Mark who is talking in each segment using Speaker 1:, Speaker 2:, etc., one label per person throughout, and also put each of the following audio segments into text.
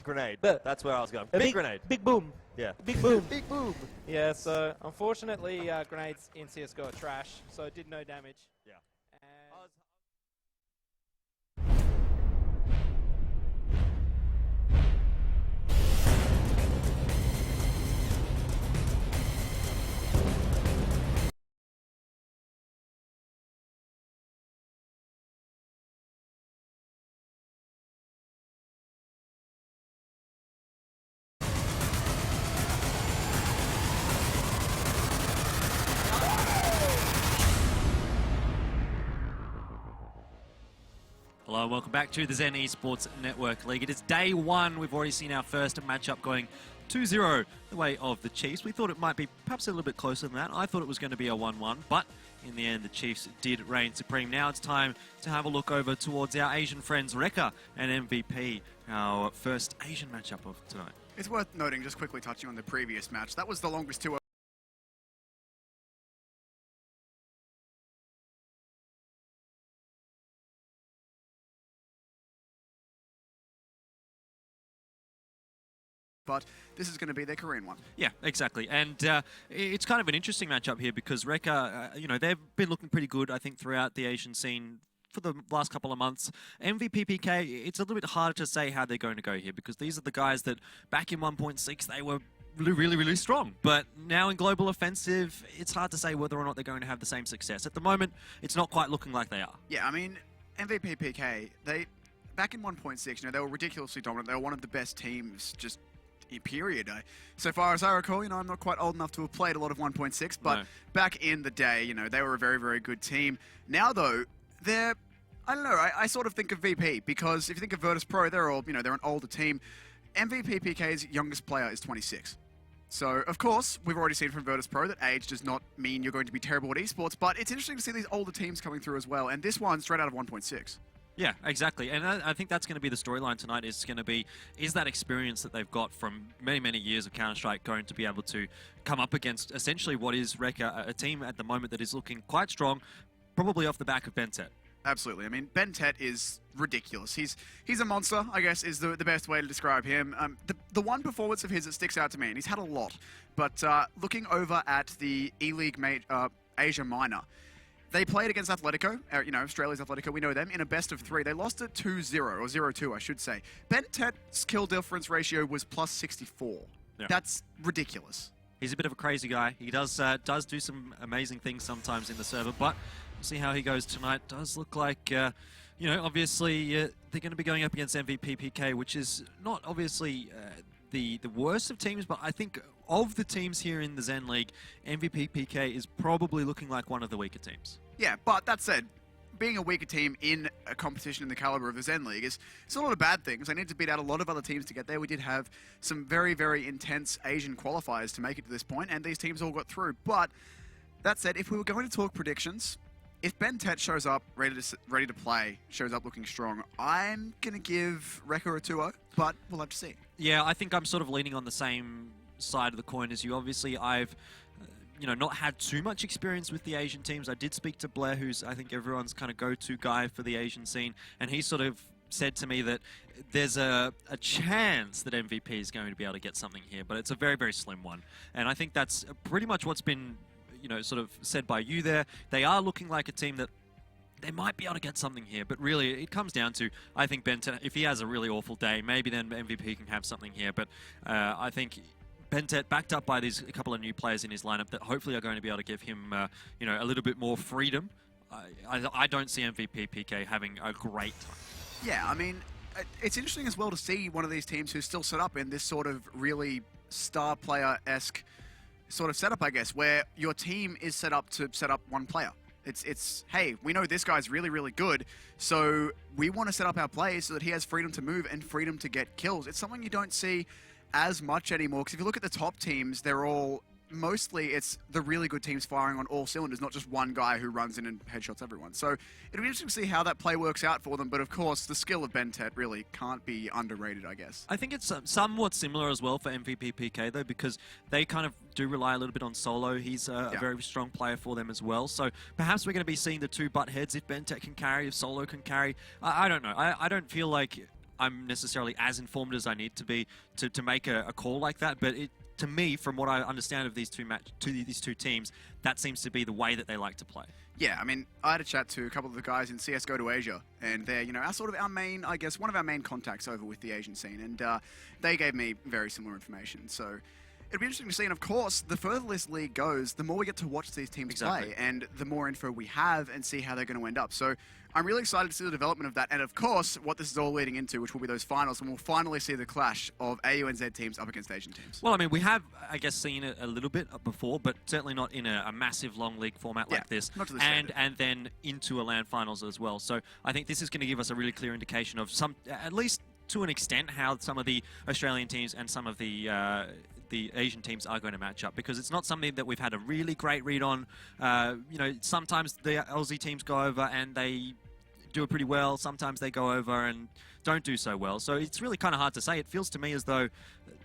Speaker 1: grenade.
Speaker 2: But
Speaker 1: That's where I was going.
Speaker 2: a
Speaker 1: Big grenade.
Speaker 2: Big boom.
Speaker 1: Yeah.
Speaker 2: Big boom.
Speaker 1: Big boom.
Speaker 2: Yeah, so unfortunately, grenades in CSGO are trash, so it did no damage.
Speaker 1: Yeah.
Speaker 2: And
Speaker 3: Hello and welcome back to the ZEN Esports Network League. It is day one. We've already seen our first matchup going 2-0 the way of the Chiefs. We thought it might be perhaps a little bit closer than that. I thought it was going to be a 1-1, but in the end the Chiefs did reign supreme. Now it's time to have a look over towards our Asian friends Recca and MVP, our first Asian matchup of tonight.
Speaker 4: It's worth noting, just quickly touching on the previous match, that was the longest 2-0. But this is going to be their Korean one.
Speaker 3: Yeah, exactly. And it's kind of an interesting matchup here because Recca, they've been looking pretty good, I think, throughout the Asian scene for the last couple of months. MVP PK, it's a little bit harder to say how they're going to go here because these are the guys that back in 1.6, they were really strong. But now in Global Offensive, it's hard to say whether or not they're going to have the same success. At the moment, it's not quite looking like they are.
Speaker 4: Yeah, I mean, MVP PK, back in 1.6, they were ridiculously dominant. They were one of the best teams just period. So far as I recall, I'm not quite old enough to have played a lot of 1.6, but back in the day, they were a very good team. Now though, I don't know, I sort of think of VP because if you think of Virtus Pro, they're all, they're an older team. MVP PK's youngest player is 26. So, of course, we've already seen from Virtus Pro that age does not mean you're going to be terrible at esports, but it's interesting to see these older teams coming through as well, and this one straight out of 1.6.
Speaker 3: Yeah, exactly. And I think that's going to be the storyline tonight is going to be, is that experience that they've got from many years of Counter-Strike going to be able to come up against essentially what is Recca, a team at the moment that is looking quite strong, probably off the back of Bentet.
Speaker 4: Absolutely. I mean, Bentet is ridiculous. He's a monster, I guess, is the best way to describe him. The one performance of his that sticks out to me, and he's had a lot, but looking over at the E-League Asia Minor, they played against Atletico, Australia's Atletico, we know them, in a best of 3. They lost it 2-0, or 0-2, I should say. Bentet's kill difference ratio was plus 64. Yeah. That's ridiculous.
Speaker 3: He's a bit of a crazy guy. He does do some amazing things sometimes in the server, but we'll see how he goes tonight. Does look like, obviously they're going to be going up against MVP PK, which is not obviously the worst of teams, but I think of the teams here in the ZEN League, MVP PK is probably looking like one of the weaker teams.
Speaker 4: Yeah, but that said, being a weaker team in a competition in the caliber of the ZEN League it's not a bad thing. They need to beat out a lot of other teams to get there. We did have some very intense Asian qualifiers to make it to this point, and these teams all got through. But that said, if we were going to talk predictions, if Bentet shows up ready to play, shows up looking strong, I'm going to give Recca a 2-0, but we'll have to see.
Speaker 3: Yeah, I think I'm sort of leaning on the same side of the coin as you. Obviously, I've not had too much experience with the Asian teams. I did speak to Blair, who's I think everyone's kind of go-to guy for the Asian scene, and he sort of said to me that there's a chance that MVP is going to be able to get something here, but it's a very slim one. And I think that's pretty much what's been sort of said by you there. They are looking like a team that they might be able to get something here, but really it comes down to, I think Bentet, if he has a really awful day, maybe then MVP can have something here. But I think Bentet, backed up by a couple of new players in his lineup that hopefully are going to be able to give him, a little bit more freedom. I don't see MVP PK having a great time.
Speaker 4: Yeah, I mean, it's interesting as well to see one of these teams who's still set up in this sort of really star player-esque sort of setup, I guess, where your team is set up to set up one player. It's hey, we know this guy's really good, so we want to set up our plays so that he has freedom to move and freedom to get kills. It's something you don't see as much anymore, because if you look at the top teams, they're all mostly it's the really good teams firing on all cylinders, not just one guy who runs in and headshots everyone. So it'll be interesting to see how that play works out for them, but of course the skill of Bentet really can't be underrated, I guess.
Speaker 3: I think it's somewhat similar as well for MVP PK though, because they kind of do rely a little bit on Solo. He's a very strong player for them as well, so perhaps we're going to be seeing the two butt heads if Bentet can carry, if Solo can carry. I don't know. I don't feel like I'm necessarily as informed as I need to be to make a call like that, but to me, from what I understand of these these two teams, that seems to be the way that they like to play.
Speaker 4: Yeah, I mean, I had a chat to a couple of the guys in CSGO to Asia, and they're, you know, our main, I guess, one of our main contacts over with the Asian scene, and they gave me very similar information. So it'll be interesting to see, and of course, the further this league goes, the more we get to watch these teams play, and the more info we have and see how they're going to end up. So I'm really excited to see the development of that, and of course, what this is all leading into, which will be those finals, and we'll finally see the clash of AU and Z teams up against Asian teams.
Speaker 3: Well, I mean, we have, I guess, seen it a little bit before, but certainly not in a massive long league format like this,
Speaker 4: not to the
Speaker 3: and then into a LAN finals as well. So I think this is going to give us a really clear indication of at least to an extent, how some of the Australian teams and some of the Asian teams are going to match up, because it's not something that we've had a really great read on. You know, sometimes the Aussie teams go over and they do it pretty well. Sometimes they go over and don't do so well. So it's really kind of hard to say. It feels to me as though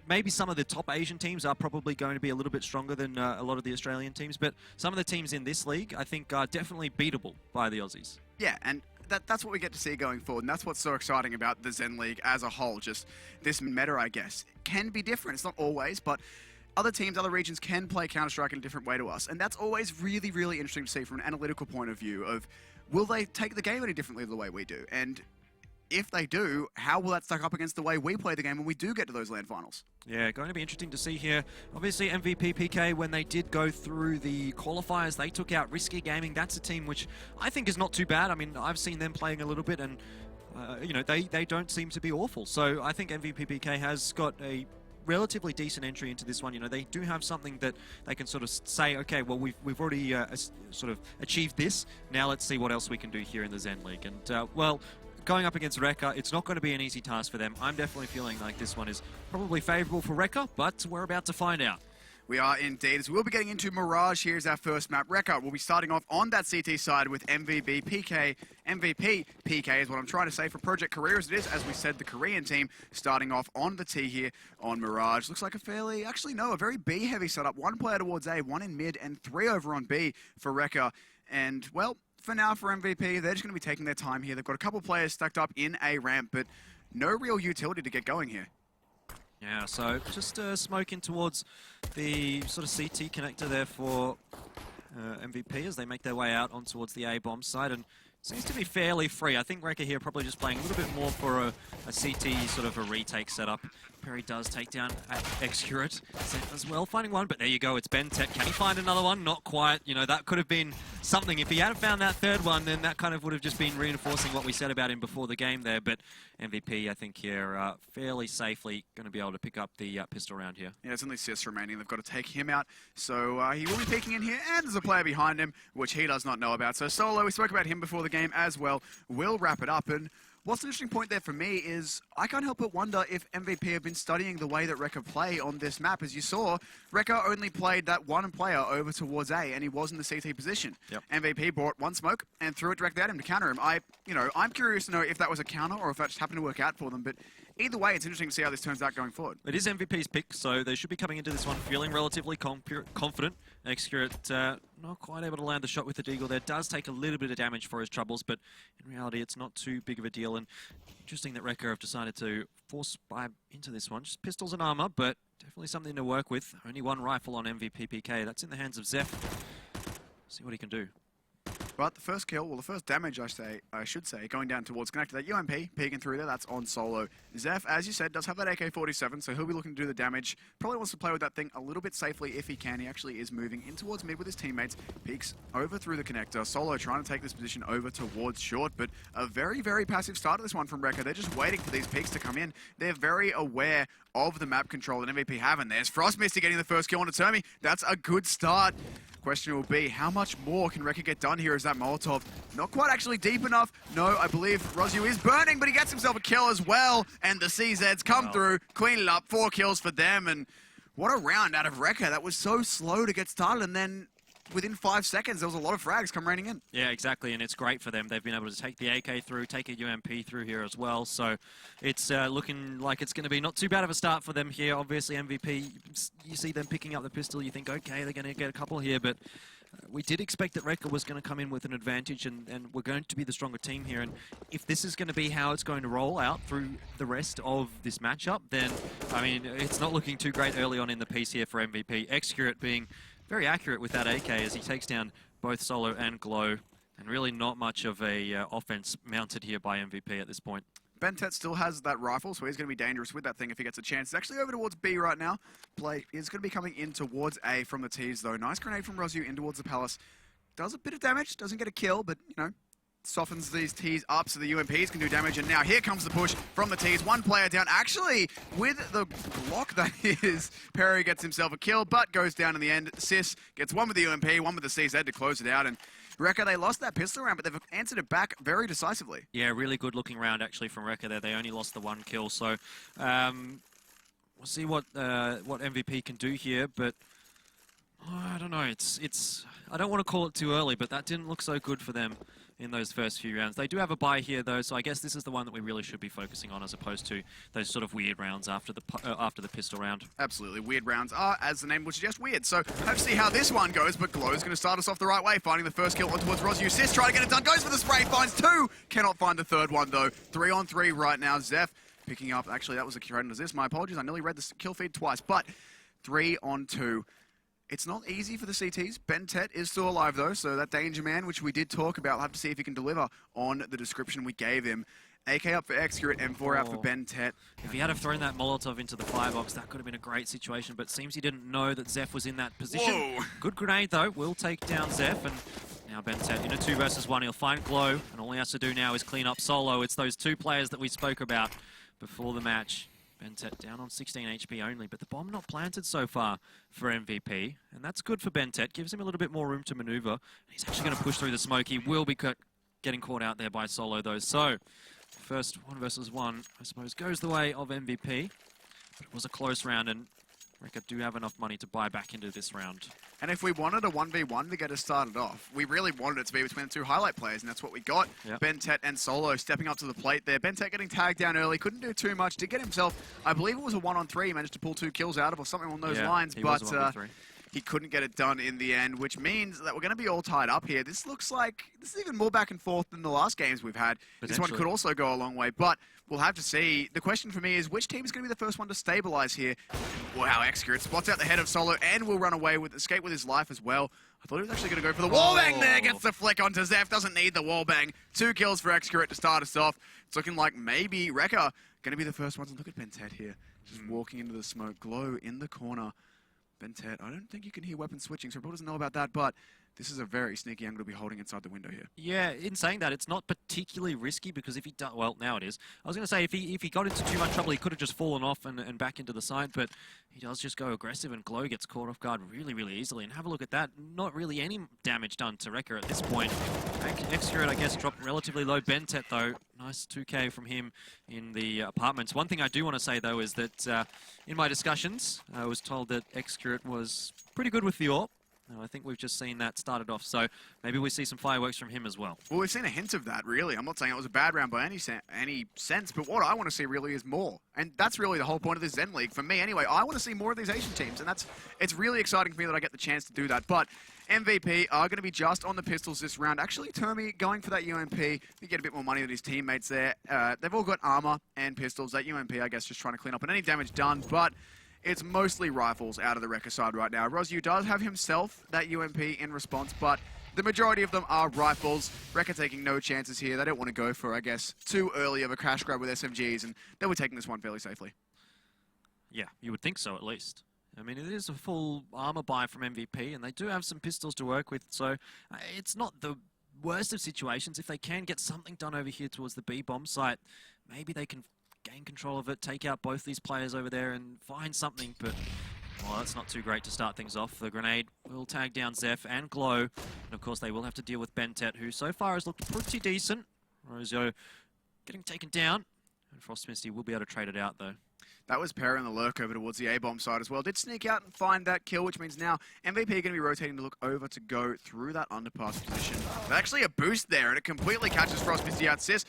Speaker 3: maybe some of the top Asian teams are probably going to be a little bit stronger than a lot of the Australian teams, but some of the teams in this league, I think, are definitely beatable by the Aussies.
Speaker 4: Yeah, and that's what we get to see going forward, and that's what's so exciting about the ZEN League as a whole. Just this meta, I guess, can be different. It's not always, but other teams, other regions can play Counter-Strike in a different way to us, and that's always really, really interesting to see from an analytical point of view of, will they take the game any differently the way we do? And if they do, how will that stack up against the way we play the game when we do get to those LAN finals?
Speaker 3: Yeah, going to be interesting to see here. Obviously, MVP PK, when they did go through the qualifiers, they took out Risky Gaming. That's a team which I think is not too bad. I mean, I've seen them playing a little bit, and you know, they don't seem to be awful. So I think MVP PK has got a relatively decent entry into this one. You know, they do have something that they can sort of say, okay, well, we've already sort of achieved this. Now let's see what else we can do here in the ZEN League. And well, going up against Recca, it's not going to be an easy task for them. I'm definitely feeling like this one is probably favourable for Recca, but we're about to find out.
Speaker 4: We are indeed, as we'll be getting into Mirage. Here's our first map. Recca will be starting off on that CT side with MVP PK is what I'm trying to say for Project Korea as it is. As we said, the Korean team starting off on the T here on Mirage. Looks like a fairly, actually no, a very B-heavy setup. One player towards A, one in mid, and three over on B for Recca. And, well, for now, for MVP, they're just going to be taking their time here. They've got a couple players stacked up in A ramp, but no real utility to get going here.
Speaker 3: Yeah, so just smoking towards the sort of CT connector there for MVP as they make their way out on towards the A bomb side, and seems to be fairly free. I think Recca here probably just playing a little bit more for a CT sort of a retake setup. Perry does take down Excurate as well, finding one, but there you go, it's Bentech. Can he find another one? Not quite. You know, that could have been something. If he hadn't found that third one, then that kind of would have just been reinforcing what we said about him before the game there, but MVP, I think here, fairly safely going to be able to pick up the pistol round here.
Speaker 4: Yeah, it's only Sis remaining. They've got to take him out, so he will be peeking in here, and there's a player behind him, which he does not know about. So Solo, we spoke about him before the game as well, will wrap it up, and what's an interesting point there for me is I can't help but wonder if MVP have been studying the way that Recca play on this map. As you saw, Recca only played that one player over towards A, and he was in the CT position.
Speaker 3: Yep.
Speaker 4: MVP brought one smoke and threw it directly at him to counter him. I'm curious to know if that was a counter or if that just happened to work out for them, but either way, it's interesting to see how this turns out going forward.
Speaker 3: It is MVP's pick, so they should be coming into this one feeling relatively confident. Excurate not quite able to land the shot with the Deagle there. Does take a little bit of damage for his troubles, but in reality, it's not too big of a deal. And interesting that Recca have decided to force buy into this one. Just pistols and armor, but definitely something to work with. Only one rifle on MVP PK. That's in the hands of Zeph. See what he can do.
Speaker 4: But the first kill, well, the first damage, I should say, going down towards connector, that UMP, peeking through there, that's on Solo. Zeph, as you said, does have that AK-47, so he'll be looking to do the damage. Probably wants to play with that thing a little bit safely if he can. He actually is moving in towards mid with his teammates, peeks over through the connector. Solo trying to take this position over towards short, but a very, very passive start to this one from Recca. They're just waiting for these peeks to come in. They're very aware of the map control that MVP have, and there's Frost Misty getting the first kill on Termi. That's a good start. Question will be, how much more can Recca get done here as that Molotov? Not quite actually deep enough. No, I believe Rozyu is burning, but he gets himself a kill as well. And the CZs come through, clean it up, 4 kills for them. And what a round out of Recca. That was so slow to get started, and then within 5 seconds, there was a lot of frags come raining in.
Speaker 3: Yeah, exactly, and it's great for them. They've been able to take the AK through, take a UMP through here as well, so it's looking like it's going to be not too bad of a start for them here. Obviously, MVP, you see them picking up the pistol, you think, okay, they're going to get a couple here, but we did expect that Recca was going to come in with an advantage, and we're going to be the stronger team here. And if this is going to be how it's going to roll out through the rest of this matchup, then, I mean, it's not looking too great early on in the piece here for MVP. Excurate being very accurate with that AK as he takes down both Solo and Glow, and really not much of a offense mounted here by MVP at this point.
Speaker 4: Bentet still has that rifle, so he's going to be dangerous with that thing if he gets a chance. It's actually over towards B right now. Play is going to be coming in towards A from the T's, though. Nice grenade from Rozu in towards the Palace. Does a bit of damage, doesn't get a kill, but, you know, softens these T's up so the UMPs can do damage. And now here comes the push from the T's. One player down. Actually, with the block that is, Perry gets himself a kill, but goes down in the end. Sis gets one with the UMP, one with the CZ to close it out. And Recca, they lost that pistol round, but they've answered it back very decisively.
Speaker 3: Yeah, really good looking round actually from Recca there. They only lost the one kill, so we'll see what MVP can do here. But I don't know. It's I don't want to call it too early, but that didn't look so good for them in those first few rounds. They do have a bye here though, so I guess this is the one that we really should be focusing on as opposed to those sort of weird rounds after the pistol round.
Speaker 4: Absolutely. Weird rounds are, as the name would suggest, weird. So let's see how this one goes, but Glow's going to start us off the right way, finding the first kill on towards Rozu. Sis trying to get it done, goes for the spray, finds two, cannot find the third one though. 3-on-3 right now. Zeph picking up, actually that was a curated as this, my apologies, I nearly read the kill feed twice, but 3-on-2. It's not easy for the CTs. Bentet is still alive, though, so that Danger Man, which we did talk about, we'll have to see if he can deliver on the description we gave him. AK up for Excurate, M4 out for Bentet.
Speaker 3: If he had have thrown that Molotov into the firebox, that could have been a great situation, but seems he didn't know that Zeph was in that position.
Speaker 4: Whoa.
Speaker 3: Good grenade, though. Will take down Zeph, and now Bentet in a 2 versus 1. He'll find Glow, and all he has to do now is clean up Solo. It's those two players that we spoke about before the match. Bentet down on 16 HP only, but the bomb not planted so far for MVP, and that's good for Bentet. Gives him a little bit more room to maneuver. He's actually going to push through the smoke. He will be getting caught out there by Solo, though. So, first 1 versus 1, I suppose, goes the way of MVP, but it was a close round, and Recca do have enough money to buy back into this round.
Speaker 4: And if we wanted a 1v1 to get us started off, we really wanted it to be between the two highlight players, and that's what we got.
Speaker 3: Yep.
Speaker 4: Bentet and Solo stepping up to the plate there. Bentet getting tagged down early, couldn't do too much. Did get himself, I believe it was a 1-on-3, he managed to pull 2 kills out of or something along those lines, but he couldn't get it done in the end, which means that we're going to be all tied up here. This looks like, this is even more back and forth than the last games we've had. This one could also go a long way, but we'll have to see. The question for me is, which team is going to be the first one to stabilize here? Wow, Excurate spots out the head of Solo and will run away with, escape with his life as well. I thought he was actually going to go for the wallbang there. Gets the flick onto Zeph. Doesn't need the wallbang. 2 kills for Excurate to start us off. It's looking like maybe Recca going to be the first ones. And look at Bentet here. Just walking into the smoke. Glow in the corner. Bentet, I don't think you can hear weapon switching, so Paul doesn't know about that, but this is a very sneaky angle to be holding inside the window here.
Speaker 3: Yeah, in saying that, it's not particularly risky because if he does, well, now it is. I was going to say, if he got into too much trouble, he could have just fallen off and back into the side, but he does just go aggressive, and Glow gets caught off guard really, really easily. And have a look at that. Not really any damage done to Recca at this point. Excurate, I guess, dropped relatively low. Bentet, though, nice 2K from him in the apartments. One thing I do want to say, though, is that in my discussions, I was told that Excurate was pretty good with the AWP. I think we've just seen that started off, so maybe we see some fireworks from him as well.
Speaker 4: Well, we've seen a hint of that, really. I'm not saying it was a bad round by any sense, but what I want to see really is more. And that's really the whole point of this ZEN League. For me, anyway, I want to see more of these Asian teams, and it's really exciting for me that I get the chance to do that. But MVP are going to be just on the pistols this round. Actually, Termi going for that UMP. You get a bit more money than his teammates there. They've all got armor and pistols. That UMP, I guess, just trying to clean up on any damage done, but it's mostly rifles out of the Recca side right now. Rozu does have himself that UMP in response, but the majority of them are rifles. Recca taking no chances here. They don't want to go for, I guess, too early of a crash grab with SMGs, and they were taking this one fairly safely.
Speaker 3: Yeah, you would think so at least. I mean, it is a full armor buy from MVP, and they do have some pistols to work with, so it's not the worst of situations. If they can get something done over here towards the B bomb site, maybe they can gain control of it, take out both these players over there and find something, but well, that's not too great to start things off. The grenade will tag down Zeph and Glow, and of course they will have to deal with Bentet, who so far has looked pretty decent. Rozo getting taken down, and Frost Misty will be able to trade it out though.
Speaker 4: That was Perry on the lurk over towards the A-bomb side as well. Did sneak out and find that kill, which means now MVP are going to be rotating to look over to go through that underpass position. There's actually a boost there, and it completely catches Frost Misty out. Sis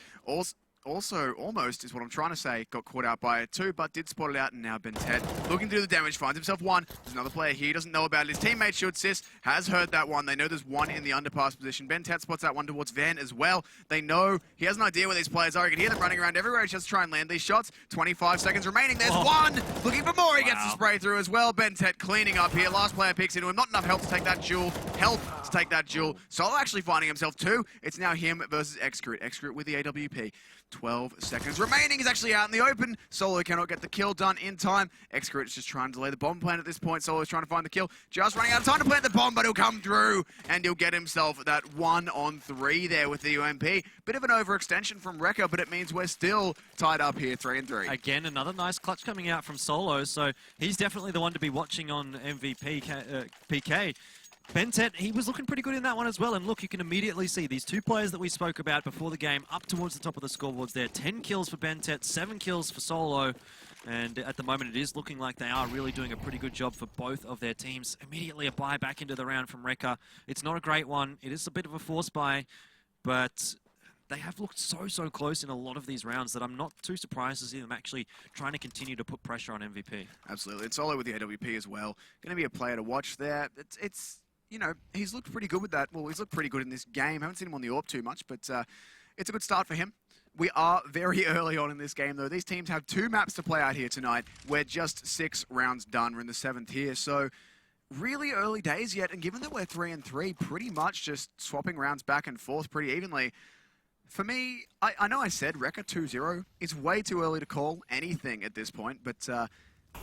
Speaker 4: also almost, is what I'm trying to say, got caught out by it too, but did spot it out, and now BenTeT looking to do the damage, finds himself one. There's another player here, he doesn't know about it. His teammate should. Sis has heard that one. They know there's one in the underpass position. BenTeT spots that one towards Van as well. They know, he has an idea where these players are. You can hear them running around everywhere. He just try and land these shots. 25 seconds remaining. There's one! Looking for more. He gets the spray through as well. BenTeT cleaning up here. Last player picks into him. Not enough help to take that duel. Solo actually finding himself two. It's now him versus Excrete. Excrete with the AWP. 12 seconds remaining. He's actually out in the open. Solo cannot get the kill done in time. Excrete is just trying to delay the bomb plant at this point. Solo's trying to find the kill. Just running out of time to plant the bomb, but he'll come through and he'll get himself that 1-on-3 there with the UMP. Bit of an overextension from Recca, but it means we're still tied up here 3-3.
Speaker 3: Again, another nice clutch coming out from Solo, so he's definitely the one to be watching on MVP PK. BenTeT, he was looking pretty good in that one as well, and look, you can immediately see these two players that we spoke about before the game up towards the top of the scoreboards there. 10 kills for BenTeT, 7 kills for Solo, and at the moment it is looking like they are really doing a pretty good job for both of their teams. Immediately a buy back into the round from Recca. It's not a great one, it is a bit of a force buy, but they have looked so close in a lot of these rounds that I'm not too surprised to see them actually trying to continue to put pressure on MVP.
Speaker 4: Absolutely, and Solo with the AWP as well. Going to be a player to watch there. It's you know, he's looked pretty good with that. Well, he's looked pretty good in this game. Haven't seen him on the AWP too much, but it's a good start for him. We are very early on in this game, though. These teams have 2 maps to play out here tonight. We're just 6 rounds done. We're in the 7th here, so really early days yet. And given that we're 3-3, pretty much just swapping rounds back and forth pretty evenly. For me, I know I said Recca 2-0. It's way too early to call anything at this point, but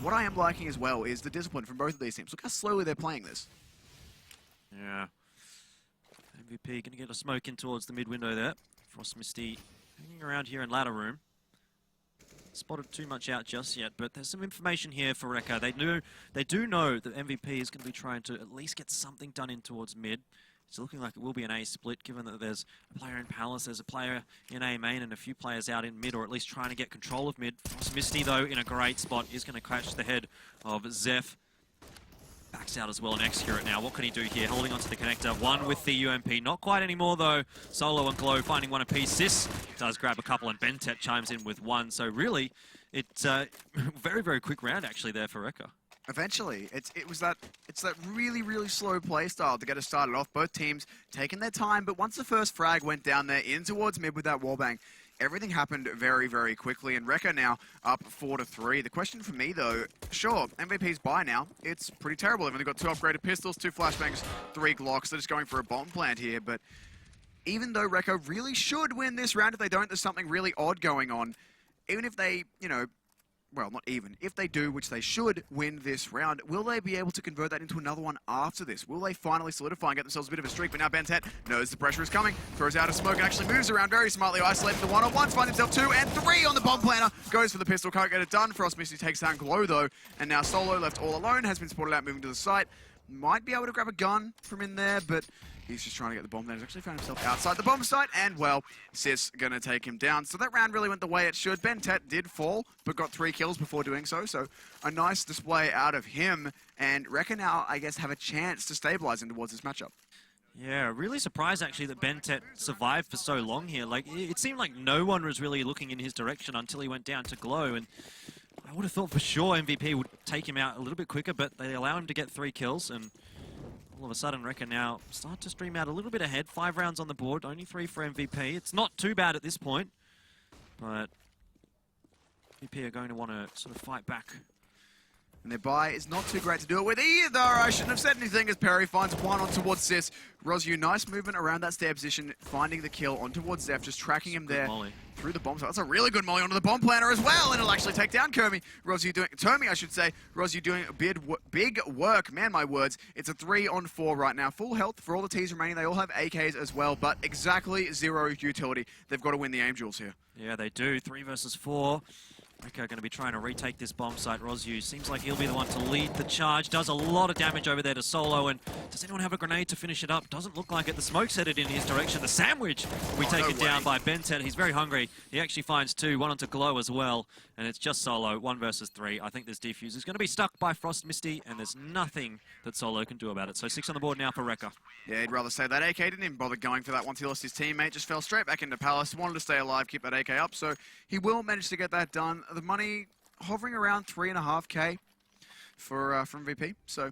Speaker 4: what I am liking as well is the discipline from both of these teams. Look how slowly they're playing this.
Speaker 3: Yeah. MVP going to get a smoke in towards the mid window there. Frost Misty hanging around here in ladder room. Spotted too much out just yet, but there's some information here for Recca. They do know that MVP is going to be trying to at least get something done in towards mid. It's looking like it will be an A split, given that there's a player in Palace, there's a player in A main, and a few players out in mid, or at least trying to get control of mid. Frost Misty, though, in a great spot, is going to catch the head of Zeph. Backs out as well and Excrete now. What can he do here? Holding onto the connector. One with the UMP. Not quite anymore, though. Solo and Glow finding one apiece. Sis does grab a couple, and BenTeT chimes in with one. So really, it's a very quick round, actually, there for Recca.
Speaker 4: Eventually, it's that really slow play style to get us started off. Both teams taking their time, but once the first frag went down there in towards mid with that wallbang, everything happened very quickly, and Recca now up 4-3. The question for me, though, sure, MVP's buy now. It's pretty terrible. They've only got 2 upgraded pistols, 2 flashbangs, 3 Glocks. They're just going for a bomb plant here, but even though Recca really should win this round, if they don't, there's something really odd going on. Even if they, you know, well, not even. If they do, which they should, win this round, will they be able to convert that into another one after this? Will they finally solidify and get themselves a bit of a streak? But now BenTeT knows the pressure is coming, throws out a smoke, and actually moves around very smartly, isolating the one-on-ones, finds himself 2 and 3 on the bomb planter, goes for the pistol, can't get it done. Frost Misty takes down Glow, though, and now Solo, left all alone, has been spotted out moving to the site. Might be able to grab a gun from in there, but he's just trying to get the bomb there. He's actually found himself outside the bomb site, and, well, Sis gonna take him down. So that round really went the way it should. BenTeT did fall, but got 3 kills before doing so, so a nice display out of him. And Recca now, I guess, have a chance to stabilize him towards this matchup.
Speaker 3: Yeah, really surprised, actually, that BenTeT survived for so long here. Like, it seemed like no one was really looking in his direction until he went down to Glow, and I would have thought for sure MVP would take him out a little bit quicker, but they allow him to get 3 kills, and all of a sudden, Recca now start to stream out a little bit ahead. 5 rounds on the board, only 3 for MVP. It's not too bad at this point, but MVP are going to want to sort of fight back.
Speaker 4: And their buy is not too great to do it with either. I shouldn't have said anything as Perry finds one on towards Sis. Rosyu, nice movement around that stair position, finding the kill on towards Zeph, just tracking him there through the bomb site. That's a really good molly onto the bomb planter as well, and it'll actually take down Termi, I should say. Rosyu doing big work, man, my words. It's a 3-on-4 right now. Full health for all the Ts remaining. They all have AKs as well, but exactly 0 utility. They've got to win the aim duels here.
Speaker 3: Yeah, they do. 3 versus 4. Recca going to be trying to retake this bomb site. Rozyu seems like he'll be the one to lead the charge. Does a lot of damage over there to Solo. And does anyone have a grenade to finish it up? Doesn't look like it. The smoke's headed in his direction. The sandwich will be taken down by Bentet. He's very hungry. He actually finds two, one onto Glow as well. And it's just Solo, 1 versus 3. I think this defuse is going to be stuck by Frost Misty, and there's nothing that Solo can do about it. So 6 on the board now for Recca.
Speaker 4: Yeah, he'd rather say that AK didn't even bother going for that once he lost his teammate. Just fell straight back into Palace. Wanted to stay alive, keep that AK up. So he will manage to get that done. The money hovering around 3.5k from MVP. So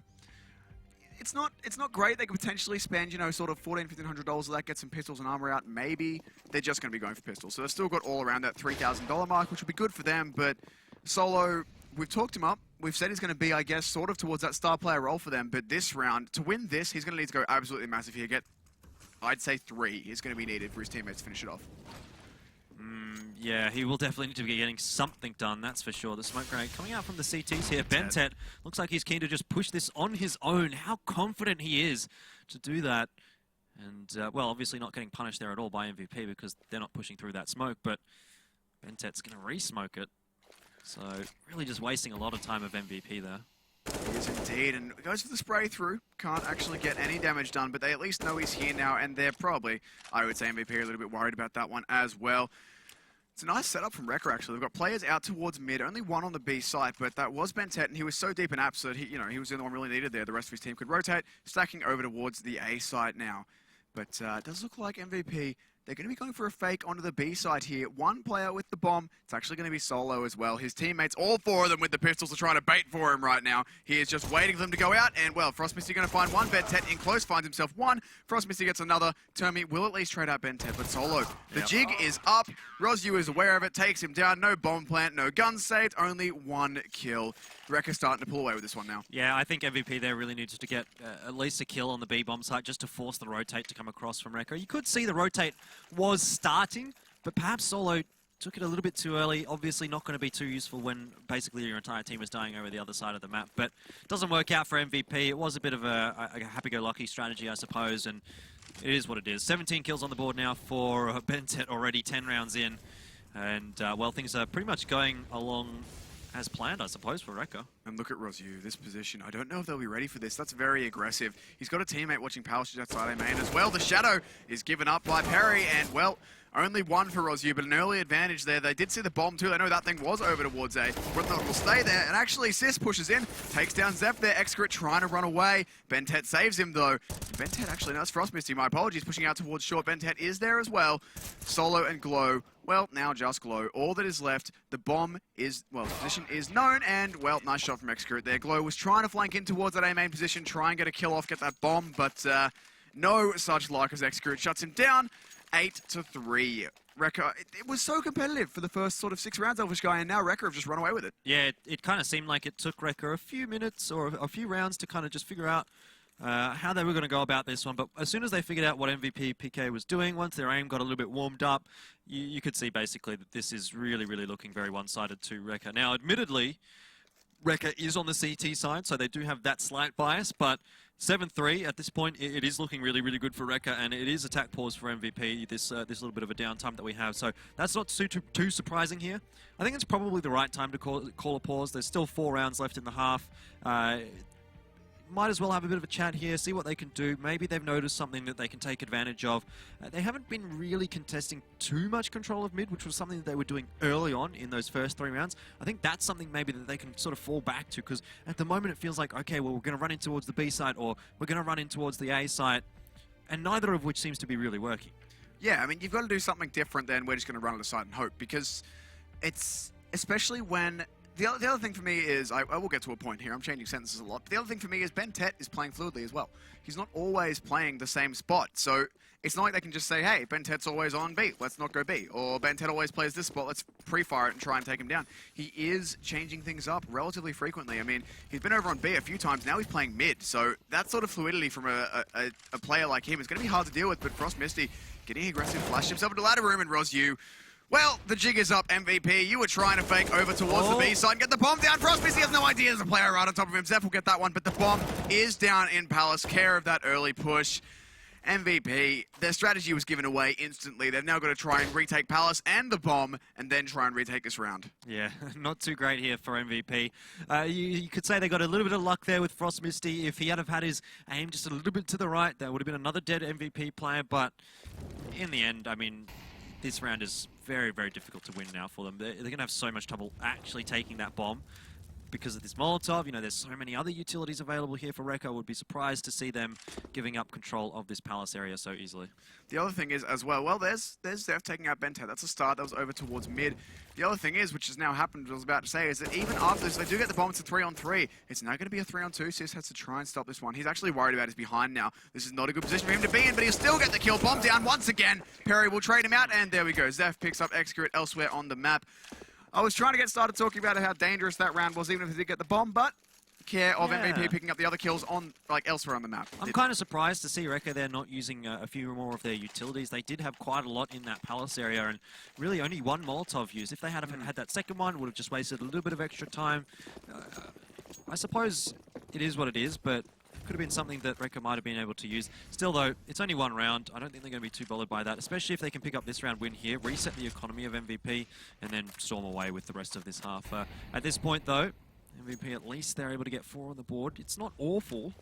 Speaker 4: it's not great. They could potentially spend, you know, sort of $1,400-1,500 of that, get some pistols and armor out. Maybe they're just going to be going for pistols. So they've still got all around that $3,000 mark, which would be good for them. But Solo, we've talked him up. We've said he's going to be, I guess, sort of towards that star player role for them. But this round, to win this, he's going to need to go absolutely massive here. I'd say 3 is going to be needed for his teammates to finish it off.
Speaker 3: Yeah, he will definitely need to be getting something done, that's for sure. The smoke grenade coming out from the CTs here. Bentet looks like he's keen to just push this on his own. How confident he is to do that. And, well, obviously not getting punished there at all by MVP because they're not pushing through that smoke, but Bentet's going to re-smoke it. So, really just wasting a lot of time of MVP there.
Speaker 4: He is indeed, and goes for the spray through. Can't actually get any damage done, but they at least know he's here now, and they're probably, I would say, MVP are a little bit worried about that one as well. It's a nice setup from Recca, actually. They've got players out towards mid, only one on the B site, but that was Bentet, and he was so deep in apps that he was the only one really needed there. The rest of his team could rotate, stacking over towards the A site now. But it does look like MVP, they're going to be going for a fake onto the B side here. One player with the bomb. It's actually going to be Solo as well. His teammates, all 4 of them with the pistols, are trying to bait for him right now. He is just waiting for them to go out. And, well, Frost Misty going to find one. Bentet in close finds himself one. Frost Misty gets another. Termi will at least trade out Bentet, but Solo. The jig is up. Rozyu is aware of it, takes him down. No bomb plant, no gun saved. Only 1 kill. Recca's starting to pull away with this one now.
Speaker 3: Yeah, I think MVP there really needs to get at least a kill on the B bomb site just to force the rotate to come across from Recca. You could see the rotate was starting, but perhaps Solo took it a little bit too early. Obviously not going to be too useful when basically your entire team is dying over the other side of the map, but doesn't work out for MVP. It was a bit of a happy-go-lucky strategy, I suppose, and it is what it is. 17 kills on the board now for Bentet already, 10 rounds in, and well, things are pretty much going along as planned, I suppose, for Recca.
Speaker 4: And look at Rozyu, this position. I don't know if they'll be ready for this. That's very aggressive. He's got a teammate watching power shoot outside A main as well. The Shadow is given up by Perry, and, well, only 1 for Rozyu, but an early advantage there. They did see the bomb too. They know that thing was over towards A. Rhythmok will stay there, and actually Sis pushes in, takes down Zeph there. Excret trying to run away. Bentet saves him though. Bentet actually, no, it's Frost Misty. My apologies, pushing out towards short. Bentet is there as well. Solo and Glow. Well, now just Glow. All that is left, the bomb is, well, the position is known, and, well, nice shot from Excret there. Glow was trying to flank in towards that A main position, try and get a kill off, get that bomb, but no such luck as Excret shuts him down. 8-3. Recca, it was so competitive for the first sort of 6 rounds, Elvish Guy, and now Recca have just run away with it.
Speaker 3: Yeah, it kind of seemed like it took Recca a few minutes or a few rounds to kind of just figure out how they were going to go about this one. But as soon as they figured out what MVP PK was doing, once their aim got a little bit warmed up, you could see basically that this is really, really looking very one-sided to Recca. Now, admittedly, Recca is on the CT side, so they do have that slight bias, but 7-3 at this point, it is looking really, really good for Recca, and it is attack pause for MVP, this little bit of a downtime that we have. So that's not too surprising here. I think it's probably the right time to call a pause. There's still 4 rounds left in the half. Might as well have a bit of a chat here, see what they can do. Maybe they've noticed something that they can take advantage of. They haven't been really contesting too much control of mid, which was something that they were doing early on in those first 3 rounds. I think that's something maybe that they can sort of fall back to, because at the moment it feels like, okay, well, we're going to run in towards the B side, or we're going to run in towards the A side, and neither of which seems to be really working.
Speaker 4: Yeah, I mean, you've got to do something different than we're just going to run on the side and hope, because it's, especially when... The other thing for me is, I will get to a point here, I'm changing sentences a lot, but the other thing for me is Bentet is playing fluidly as well. He's not always playing the same spot, so it's not like they can just say, hey, Bentet's always on B, let's not go B, or Bentet always plays this spot, let's pre-fire it and try and take him down. He is changing things up relatively frequently. I mean, he's been over on B a few times, now he's playing mid, so that sort of fluidity from a player like him is going to be hard to deal with, but Frost Misty getting aggressive, flashed himself into ladder room, and Rozyu, well, the jig is up, MVP. You were trying to fake over towards the B side and get the bomb down. Frost Misty has no idea there's a player right on top of him. Zeph will get that one, but the bomb is down in Palace. Care of that early push. MVP, their strategy was given away instantly. They've now got to try and retake Palace and the bomb, and then try and retake this round.
Speaker 3: Yeah, not too great here for MVP. You could say they got a little bit of luck there with Frost Misty. If he had have had his aim just a little bit to the right, that would have been another dead MVP player. But in the end, I mean, this round is very, very difficult to win now for them. They're going to have so much trouble actually taking that bomb because of this Molotov. You know, there's so many other utilities available here for Recca. I would be surprised to see them giving up control of this Palace area so easily.
Speaker 4: The other thing is as well, there's Zeph taking out Bentet. That's a start. That was over towards mid. The other thing is, which has now happened, what I was about to say, is that even after this, they do get the bomb to 3-on-3. It's now going to be a 3-on-2. Sis has to try and stop this one. He's actually worried about his behind now. This is not a good position for him to be in, but he'll still get the kill. Bomb down once again. Perry will trade him out, and there we go. Zeph picks up Excurate elsewhere on the map. I was trying to get started talking about how dangerous that round was, even if they did get the bomb, but care of MVP picking up the other kills on elsewhere on the map.
Speaker 3: I'm kind of surprised to see Recca there not using a few more of their utilities. They did have quite a lot in that Palace area, and really only one Molotov used. If they had had that second one, would have just wasted a little bit of extra time. I suppose it is what it is, but could have been something that Recca might have been able to use. Still though, it's only one round. I don't think they're going to be too bothered by that, especially if they can pick up this round win here, reset the economy of MVP, and then storm away with the rest of this half. At this point though, MVP at least they're able to get 4 on the board. It's not awful.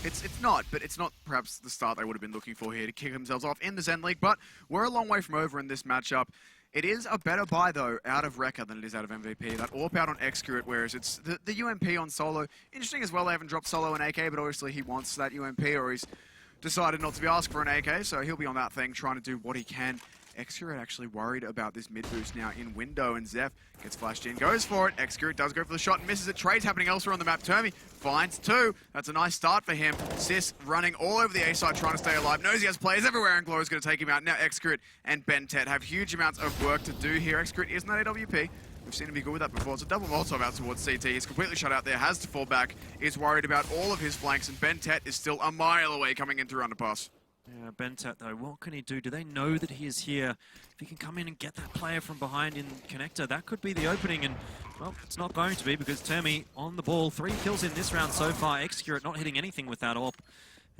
Speaker 4: It's not, but it's not perhaps the start they would have been looking for here to kick themselves off in the ZEN League, but we're a long way from over in this matchup. It is a better buy, though, out of Recca than it is out of MVP. That AWP out on Excurate, whereas it's the UMP on Solo. Interesting as well, they haven't dropped Solo and AK, but obviously he wants that UMP, or he's decided not to be asked for an AK, so he'll be on that thing trying to do what he can. Excurate actually worried about this mid boost now in window, and Zeph gets flashed in, goes for it. Excurate does go for the shot and misses it. Trades happening elsewhere on the map. Termi finds 2. That's a nice start for him. Sis running all over the A side trying to stay alive. Knows he has players everywhere, and Glow is going to take him out. Now Excurate and Bentet have huge amounts of work to do here. Excurate is not AWP. We've seen him be good with that before. It's a double Molotov out towards CT. He's completely shut out there, has to fall back, is worried about all of his flanks, and Bentet is still a mile away coming in through underpass.
Speaker 3: Yeah, Bentet though, what can he do? Do they know that he is here? If he can come in and get that player from behind in connector, that could be the opening, and well, it's not going to be because Termi on the ball. 3 kills in this round so far. Excurate not hitting anything with that AWP,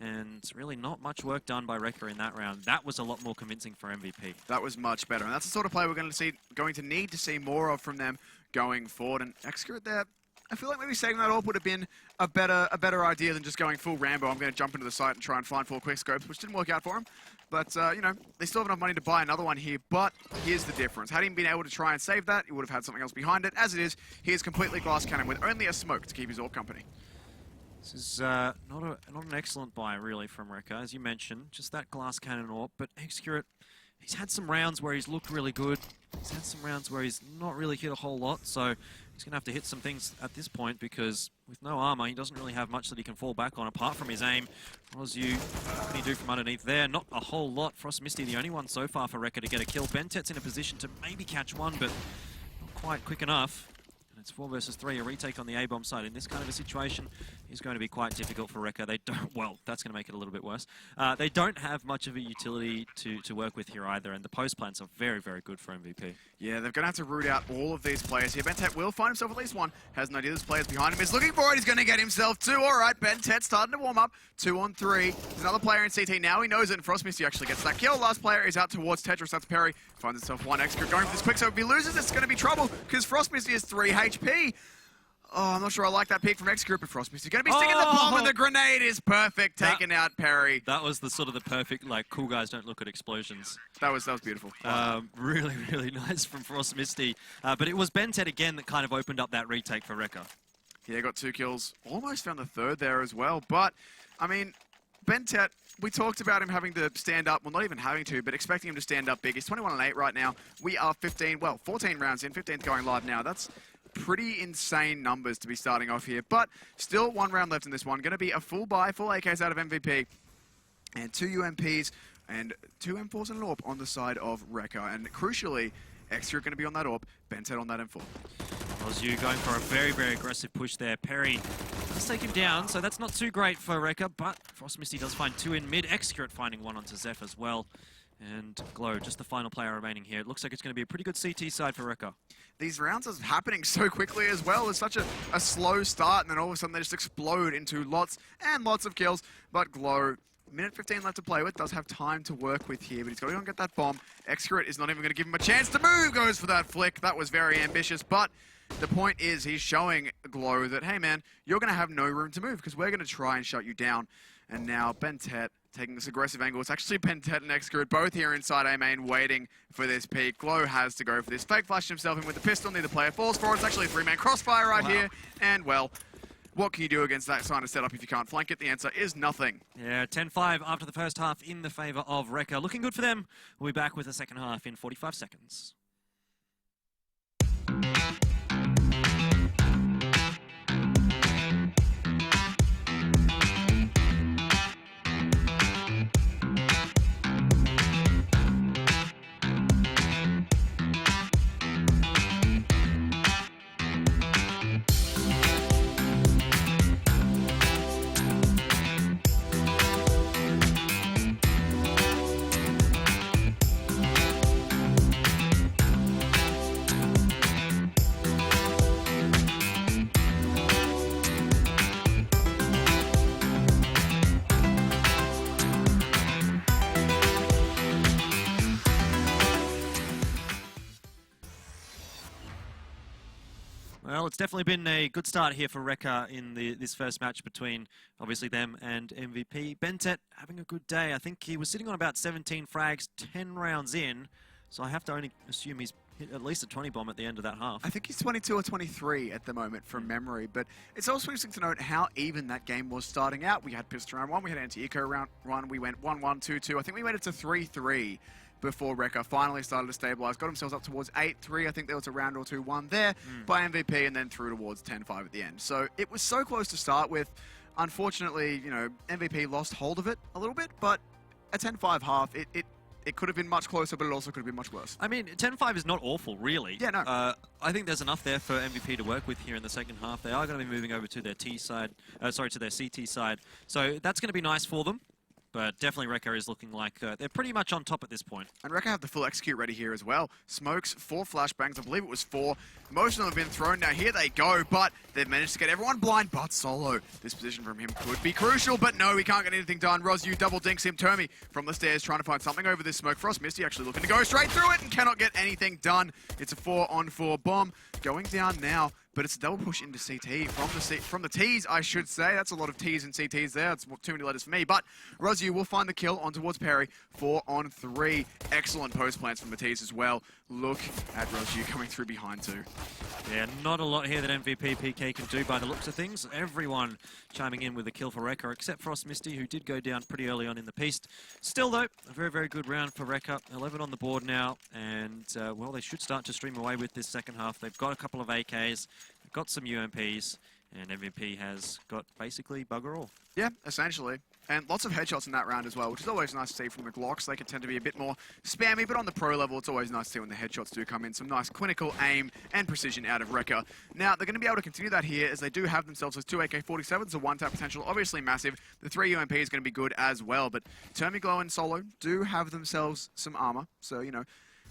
Speaker 3: and really not much work done by Recca in that round. That was a lot more convincing for MVP.
Speaker 4: That was much better, and that's the sort of play we're going to need to see more of from them going forward. And Excurate there, I feel like maybe saving that AWP would have been a better idea than just going full Rambo. I'm going to jump into the site and try and find 4 quick scopes, which didn't work out for him. But, you know, they still have enough money to buy another one here. But here's the difference. Had he been able to try and save that, he would have had something else behind it. As it is, he is completely glass cannon with only a smoke to keep his AWP company.
Speaker 3: This is not an excellent buy, really, from Recca. As you mentioned, just that glass cannon AWP. But Excurate, he's had some rounds where he's looked really good. He's had some rounds where he's not really hit a whole lot. So he's going to have to hit some things at this point because with no armor, he doesn't really have much that he can fall back on apart from his aim. Rosu, what can he do from underneath there? Not a whole lot. Frost Misty, the only one so far for Recca to get a kill. Bentet's in a position to maybe catch one, but not quite quick enough. And it's 4 versus 3, a retake on the A-bomb side. In this kind of a situation is going to be quite difficult for Recca. They don't, well, that's going to make it a little bit worse. They don't have much of a utility to work with here either, and the post plants are very, very good for MVP. Yeah, they're going to have to root out all of these players here. Bentet will find himself at least one. Has an idea this player's behind him. Is looking for it. He's going to get himself 2. All right, Bentet starting to warm up. 2 on 3. There's another player in CT. Now he knows it, and Frost Misty actually gets that kill. Last player is out towards Tetris. That's Perry. Finds himself 1 extra. Going for this quick, so if he loses, it's going to be trouble, because Frost Misty is 3 HP. Oh, I'm not sure I like that peek from Excurate, but Frost Misty going to be sticking the bomb, and the grenade is perfect, taking out Perry. That was the sort of the perfect, like, cool guys don't look at explosions.
Speaker 4: That was beautiful.
Speaker 3: Really, really nice from Frost Misty. But it was Bentet again that kind of opened up that retake for Recca.
Speaker 4: Yeah, got 2 kills. Almost found the 3rd there as well. But, I mean, Bentet, we talked about him having to stand up. Well, not even having to, but expecting him to stand up big. He's 21-8 right now. We are 14 rounds in. 15th going live now. That's pretty insane numbers to be starting off here. But still 1 round left in this one. Going to be a full buy, full AKs out of MVP. And 2 UMPs and 2 M4s and an AWP on the side of Recca. And crucially, Extra going to be on that AWP. Bentet on that M4.
Speaker 3: Rosu going for a very, very aggressive push there. Perry does take him down, so that's not too great for Recca, but Frost Misty does find 2 in mid. Excurate finding 1 onto Zeph as well. And Glow, just the final player remaining here. It looks like it's going to be a pretty good CT side for Recca.
Speaker 4: These rounds are happening so quickly as well. It's such a slow start, and then all of a sudden they just explode into lots and lots of kills. But Glow, minute 15 left to play with, does have time to work with here, but he's got to go and get that bomb. Excurate is not even going to give him a chance to move. Goes for that flick. That was very ambitious, but the point is he's showing Glow that, hey man, you're going to have no room to move because we're going to try and shut you down. And now Bentet taking this aggressive angle. It's actually Bentet and Excurate both here inside A main waiting for this peak. Glow has to go for this. Fake flashed himself in with the pistol. Neither player falls for it. It's actually a 3-man crossfire right here. And well, what can you do against that kind of setup if you can't flank it? The answer is nothing.
Speaker 3: Yeah, 10-5 after the first half in the favor of Recca. Looking good for them. We'll be back with the second half in 45 seconds. Well, it's definitely been a good start here for Recca in this first match between, obviously, them and MVP. Bentet having a good day. I think he was sitting on about 17 frags, 10 rounds in, so I have to only assume he's hit at least a 20 bomb at the end of that half.
Speaker 4: I think he's 22 or 23 at the moment from memory, but it's also interesting to note how even that game was starting out. We had pistol round 1, we had anti-eco round 1, we went 1-1, 2-2. I think we made it to 3-3. Before Recca finally started to stabilize, got themselves up towards 8-3. I think there was a round or two won there by MVP, and then through towards 10-5 at the end. So it was so close to start with. Unfortunately, you know, MVP lost hold of it a little bit, but a 10-5 half, it could have been much closer, but it also could have been much worse.
Speaker 3: I mean, 10-5 is not awful, really.
Speaker 4: Yeah, no.
Speaker 3: I think there's enough there for MVP to work with here in the second half. They are going to be moving over to their to their CT side. So that's going to be nice for them. But definitely Recca is looking like they're pretty much on top at this point.
Speaker 4: And Recca have the full execute ready here as well. Smokes, 4 flashbangs, I believe it was 4. Most of them have been thrown. Now here they go, but they've managed to get everyone blind, but Solo. This position from him could be crucial, but no, he can't get anything done. Rozyu double dinks him. Termi from the stairs trying to find something over this smoke. Frost Misty actually looking to go straight through it and cannot get anything done. It's a 4-on-4 bomb going down now. But it's a double push into CT from the T's, I should say. That's a lot of T's and CTs there. That's too many letters for me. But Rozyu will find the kill on towards Perry. 4-on-3. Excellent post plants from the T's as well. Look at Rozyu coming through behind too.
Speaker 3: Yeah, not a lot here that MVP PK can do by the looks of things. Everyone chiming in with a kill for Recca, except Frost Misty, who did go down pretty early on in the piece. Still, though, a very, very good round for Recca. 11 on the board now, and, well, they should start to stream away with this second half. They've got a couple of AKs, they've got some UMPs, and MVP has got basically bugger all.
Speaker 4: Yeah, essentially. And lots of headshots in that round as well, which is always nice to see from the Glocks. They can tend to be a bit more spammy, but on the pro level, it's always nice to see when the headshots do come in. Some nice clinical aim and precision out of Recca. Now, they're going to be able to continue that here as they do have themselves as 2 AK-47s, a 1-tap potential, obviously massive. The 3 UMP is going to be good as well, but Termi, Glow, and Solo do have themselves some armor, so, you know,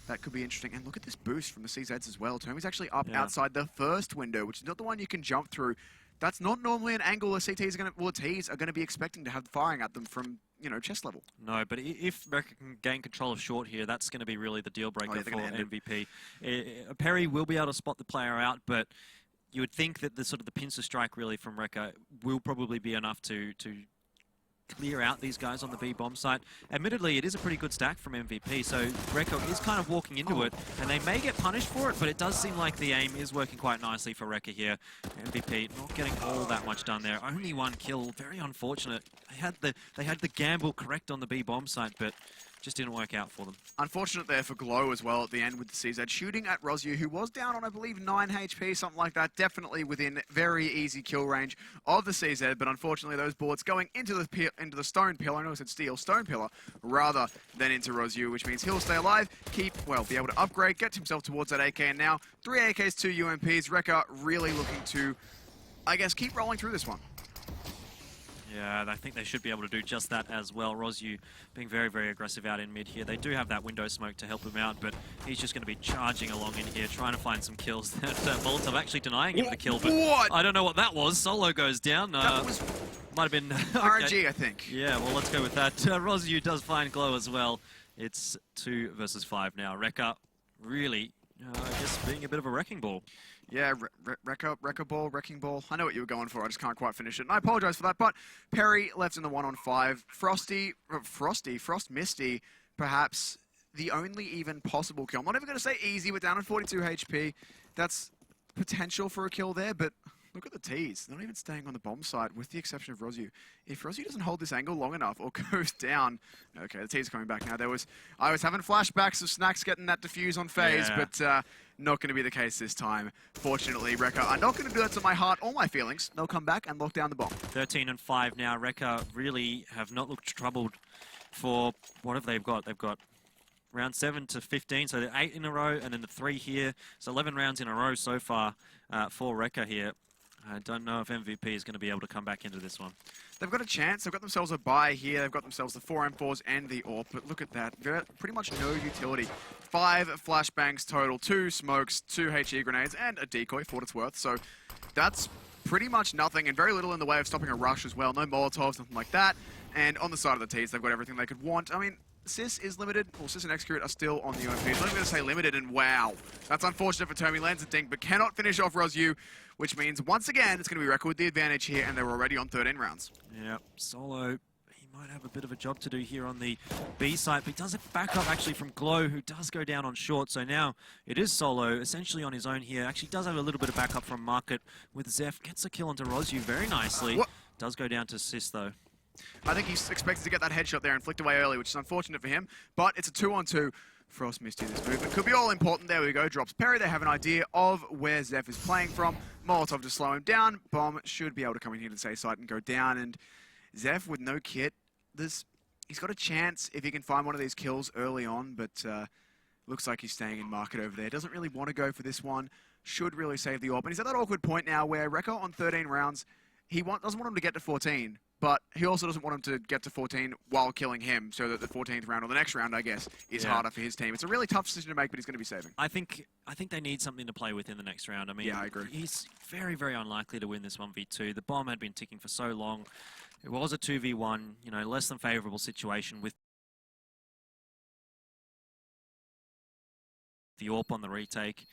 Speaker 4: that could be interesting. And look at this boost from the CZs as well. Termi's actually up outside the first window, which is not the one you can jump through. That's not normally an angle the T's are going to be expecting to have firing at them from, you know, chest level.
Speaker 3: No, but if Recca can gain control of short here, that's going to be really the deal breaker for MVP. Perry will be able to spot the player out, but you would think that the sort of the pincer strike really from Recca will probably be enough to clear out these guys on the B bomb site. Admittedly, it is a pretty good stack from MVP, so Recca is kind of walking into it, and they may get punished for it, but it does seem like the aim is working quite nicely for Recca here. MVP not getting all that much done there. Only 1 kill, very unfortunate. They had the gamble correct on the B bomb site, but just didn't work out for them.
Speaker 4: Unfortunate there for Glow as well at the end with the CZ shooting at Rozyu, who was down on, I believe, 9 HP, something like that. Definitely within very easy kill range of the CZ, but unfortunately those bullets going into the stone pillar, I know I said steel, stone pillar, rather than into Rozyu, which means he'll stay alive, be able to upgrade, get himself towards that AK, and now 3 AKs, 2 UMPs. Recca really looking to, I guess, keep rolling through this one.
Speaker 3: Yeah, I think they should be able to do just that as well. Rosu being very, very aggressive out in mid here. They do have that window smoke to help him out, but he's just going to be charging along in here, trying to find some kills. Molotov actually denying him the kill, but
Speaker 4: what?
Speaker 3: I don't know what that was. Solo goes down.
Speaker 4: That was
Speaker 3: might have been
Speaker 4: RNG, I think.
Speaker 3: Yeah, well, let's go with that. Rosu does find Glow as well. It's 2 versus 5 now. Recca really, I guess, being a bit of a wrecking ball.
Speaker 4: Yeah, Recca ball, wrecking ball. I know what you were going for. I just can't quite finish it. And I apologize for that. But Perry left in the 1-on-5. Frost Misty, perhaps the only even possible kill. I'm not even going to say easy. We're down on 42 HP. That's potential for a kill there, but look at the T's. They're not even staying on the bomb site, with the exception of Rosu. If Rosu doesn't hold this angle long enough or goes down... Okay, the T's coming back now. I was having flashbacks of Snacks getting that defuse on phase, but not going to be the case this time. Fortunately, Recca are not going to do that to my heart or my feelings. They'll come back and lock down the bomb.
Speaker 3: 13 and 5 now. Recca really have not looked troubled for... What have they got? They've got round 7 to 15, so they're 8 in a row, and then the 3 here. So 11 rounds in a row so far for Recca here. I don't know if MVP is going to be able to come back into this one.
Speaker 4: They've got a chance. They've got themselves a buy here. They've got themselves the 4 M4s and the AWP. But look at that. Pretty much no utility. 5 flashbangs total, 2 smokes, 2 HE grenades, and a decoy for what it's worth. So that's pretty much nothing, and very little in the way of stopping a rush as well. No Molotovs, nothing like that. And on the side of the T's, they've got everything they could want. I mean, Sis is limited. Well, Sis and Excurate are still on the UMP. I'm not even going to say limited, and wow. That's unfortunate for Termi. Lands a dink, but cannot finish off Rosu, which means, once again, it's going to be Recca with the advantage here, and they're already on 13 rounds.
Speaker 3: Yep, Solo, he might have a bit of a job to do here on the B site, but he does it back up actually from Glow, who does go down on short. So now it is Solo, essentially on his own here. Actually does have a little bit of backup from Market with Zeph. Gets a kill onto Rosu very nicely. Does go down to Sis, though.
Speaker 4: I think he's expected to get that headshot there and flicked away early, which is unfortunate for him, but it's a 2-on-2. Frost Misty, this movement could be all important. There we go, drops Perry. They have an idea of where Zeph is playing from. Molotov to slow him down. Bomb should be able to come in here to the safe side and go down. And Zeph with no kit, he's got a chance if he can find one of these kills early on, but looks like he's staying in Market over there. Doesn't really want to go for this one. Should really save the AWP. And he's at that awkward point now where Recca on 13 rounds, doesn't want him to get to 14. But he also doesn't want him to get to 14 while killing him, so that the 14th round, or the next round, I guess, is harder for his team. It's a really tough decision to make, but he's going to be saving.
Speaker 3: I think they need something to play with in the next round. I mean,
Speaker 4: yeah, I agree.
Speaker 3: He's very, very unlikely to win this 1v2. The bomb had been ticking for so long. It was a 2v1, you know, less than favorable situation with the AWP on the retake.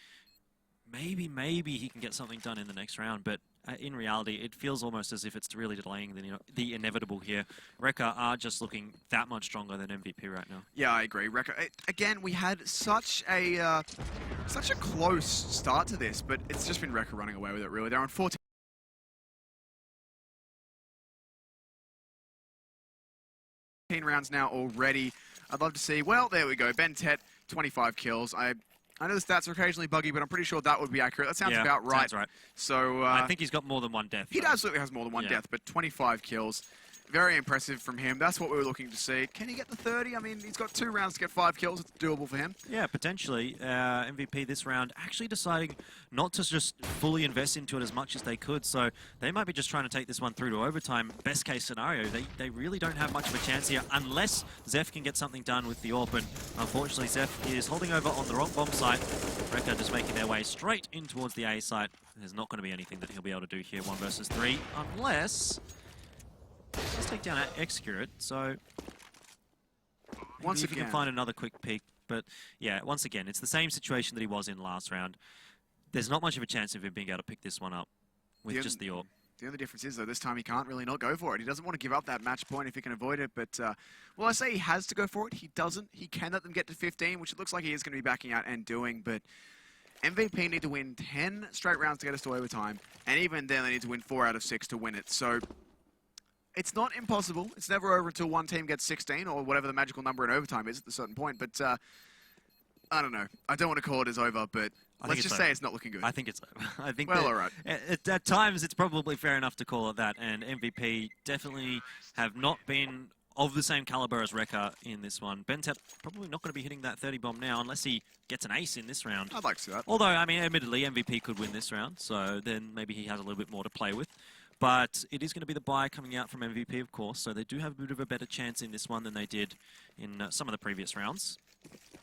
Speaker 3: Maybe he can get something done in the next round, but in reality, it feels almost as if it's really delaying the inevitable here. Recca are just looking that much stronger than MVP right now.
Speaker 4: Yeah, I agree. Recca, again, we had such a close start to this, but it's just been Recca running away with it, really. They're on 14 rounds now already. I'd love to see, well, there we go. Ben Tet, 25 kills. I know the stats are occasionally buggy, but I'm pretty sure that would be accurate. That sounds about right.
Speaker 3: Sounds right.
Speaker 4: So
Speaker 3: I think he's got more than one death.
Speaker 4: He absolutely has more than one death, but 25 kills. Very impressive from him. That's what we were looking to see. Can he get the 30? I mean, he's got 2 rounds to get 5 kills. It's doable for him.
Speaker 3: Yeah, potentially. MVP this round actually deciding not to just fully invest into it as much as they could. So they might be just trying to take this one through to overtime. Best case scenario, they really don't have much of a chance here unless Zeph can get something done with the AWP. And unfortunately, Zeph is holding over on the wrong bomb site. Recca just making their way straight in towards the A site. There's not going to be anything that he'll be able to do here, 1 versus 3, unless... Let's take down Excurate, so
Speaker 4: once
Speaker 3: if
Speaker 4: again,
Speaker 3: we can find another quick peek. But yeah, once again, it's the same situation that he was in last round. There's not much of a chance of him being able to pick this one up with just the AWP.
Speaker 4: The only difference is, though, this time he can't really not go for it. He doesn't want to give up that match point if he can avoid it. But, well, I say he has to go for it. He doesn't. He can let them get to 15, which it looks like he is going to be backing out and doing. But MVP need to win 10 straight rounds to get us to overtime. And even then, they need to win 4 out of 6 to win it. So it's not impossible. It's never over until one team gets 16 or whatever the magical number in overtime is at a certain point. But I don't know. I don't want to call it as over, but let's just say it's not looking good.
Speaker 3: I think it's over. I think
Speaker 4: well, all right.
Speaker 3: At times, it's probably fair enough to call it that. And MVP definitely have not been of the same caliber as Recca in this one. Bentep probably not going to be hitting that 30 bomb now unless he gets an ace in this round.
Speaker 4: I'd like to see that.
Speaker 3: Although, I mean, admittedly, MVP could win this round, so then maybe he has a little bit more to play with. But it is going to be the buy coming out from MVP, of course, so they do have a bit of a better chance in this one than they did in some of the previous rounds.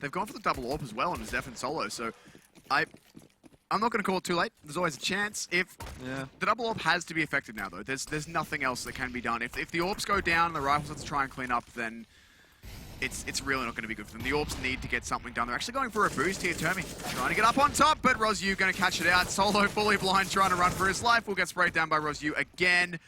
Speaker 4: They've gone for the double AWP as well on ZEN and solo, so I'm not going to call it too late. There's always a chance. If the double AWP has to be effective now, though, there's nothing else that can be done. If the AWPs go down and the rifles have to try and clean up, then it's really not going to be good for them. The AWPs need to get something done. They're actually going for a boost here, Termi. Trying to get up on top, but Rosyu going to catch it out. Solo fully blind, trying to run for his life. Will get sprayed down by Rosyu again.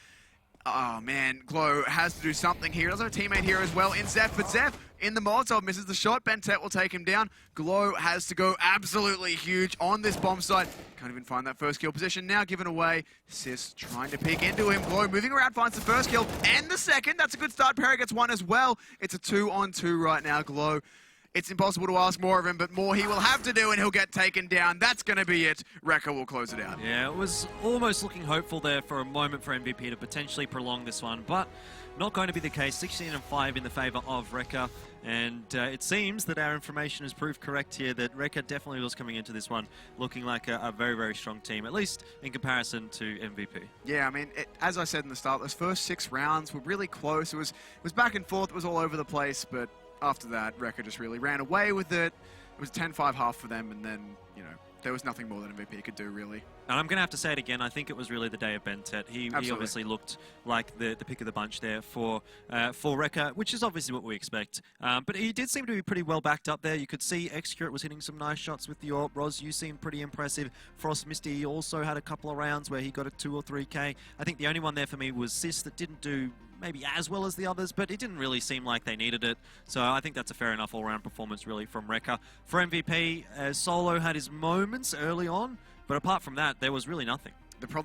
Speaker 4: Oh, man. Glow has to do something here. Does have a teammate here as well in Zeph, but Zeph in the Molotov misses the shot. Bentet will take him down. Glow has to go absolutely huge on this bomb site. Can't even find that first kill position. Now given away. Sis trying to peek into him. Glow moving around, finds the first kill and the second. That's a good start. Perry gets one as well. It's a 2-on-2 right now. Glow. It's impossible to ask more of him, but more he will have to do and he'll get taken down. That's going to be it. Recca will close it out.
Speaker 3: Yeah, it was almost looking hopeful there for a moment for MVP to potentially prolong this one, but not going to be the case. 16-5 in the favor of Recca, and it seems that our information has proved correct here, that Recca definitely was coming into this one looking like a very, very strong team, at least in comparison to MVP.
Speaker 4: Yeah, I mean, as I said in the start, those first 6 rounds were really close. It was back and forth. It was all over the place, but after that, Recca just really ran away with it. It was 10-5 half for them, and then, you know, there was nothing more than MVP could do, really.
Speaker 3: And I'm going to have to say it again, I think it was really the day of Bentet. He obviously looked like the pick of the bunch there for Recca, which is obviously what we expect. But he did seem to be pretty well backed up there. You could see Excurate was hitting some nice shots with the AWP. Roz, you seemed pretty impressive. Frost Misty also had a couple of rounds where he got a 2 or 3K. I think the only one there for me was Sis that didn't do maybe as well as the others, but it didn't really seem like they needed it. So I think that's a fair enough all-round performance, really, from Recca. For MVP, Solo had his moments early on, but apart from that, there was really nothing.
Speaker 4: The problem